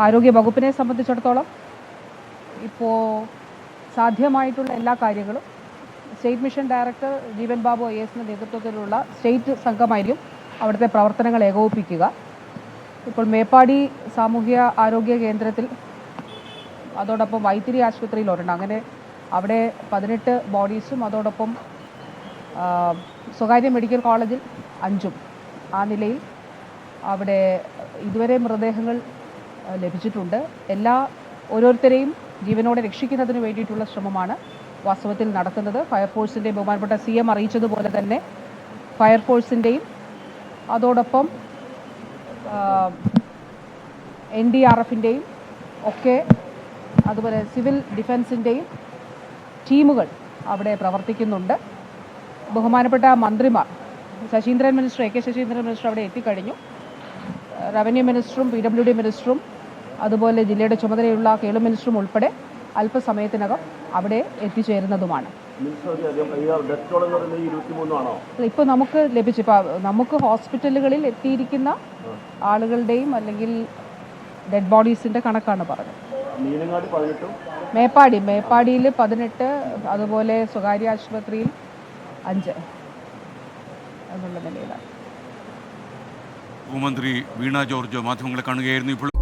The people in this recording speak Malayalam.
ആരോഗ്യ വകുപ്പിനെ സംബന്ധിച്ചിടത്തോളം ഇപ്പോൾ സാധ്യമായിട്ടുള്ള എല്ലാ കാര്യങ്ങളും state mission director Jeevan Babu IASന്റെ നേതൃത്വത്തിലുള്ള സ്റ്റേറ്റ് സംഘമായിരിക്കും അവിടുത്തെ പ്രവർത്തനങ്ങൾ ഏകോപിപ്പിക്കുക. ഇപ്പോൾ മേപ്പാടി സാമൂഹ്യ ആരോഗ്യ കേന്ദ്രത്തിൽ അതോടൊപ്പം വൈത്തിരി ആശുപത്രിയിൽ ഒരെണ്ണം, അങ്ങനെ അവിടെ 18 ബോഡീസും അതോടൊപ്പം സ്വകാര്യ മെഡിക്കൽ കോളേജിൽ 5 ആ നിലയിൽ അവിടെ ഇതുവരെ മൃതദേഹങ്ങൾ ലഭിച്ചിട്ടുണ്ട്. ഓരോരുത്തരെയും ജീവനോടെ രക്ഷിക്കുന്നതിന് വേണ്ടിയിട്ടുള്ള ശ്രമമാണ് വാസ്തവത്തിൽ നടക്കുന്നത്. ഫയർഫോഴ്സിൻ്റെ ബഹുമാനപ്പെട്ട CM അറിയിച്ചതുപോലെ തന്നെ ഫയർഫോഴ്സിൻ്റെയും അതോടൊപ്പം NDRFിൻ്റെയും ഒക്കെ അതുപോലെ സിവിൽ ഡിഫൻസിൻ്റെയും ടീമുകൾ അവിടെ പ്രവർത്തിക്കുന്നുണ്ട്. ബഹുമാനപ്പെട്ട മന്ത്രിമാർ Saseendran minister AK Saseendran minister അവിടെ എത്തിക്കഴിഞ്ഞു. റവന്യൂ മിനിസ്റ്ററും PWD മിനിസ്റ്ററും അതുപോലെ ജില്ലയുടെ ചുമതലയുള്ള കേളു മിനിസ്റ്ററും ഉൾപ്പെടെ അല്പസമയത്തിനകം അവിടെ എത്തിച്ചേരുന്നതുമാണ്. ഇപ്പോൾ നമുക്ക് നമുക്ക് ഹോസ്പിറ്റലുകളിൽ എത്തിയിരിക്കുന്ന ആളുകളുടെയും അല്ലെങ്കിൽ ഡെഡ് ബോഡീസിന്റെ കണക്കാണ് പറഞ്ഞത്. മേപ്പാടിയിൽ 18, അതുപോലെ സ്വകാര്യ ആശുപത്രിയിൽ 5 എന്നുള്ള നിലയിലാണ്. ഉപമന്ത്രി വീണ ജോർജ് മാധ്യമങ്ങളെ കാണുകയായിരുന്നു ഇപ്പോൾ.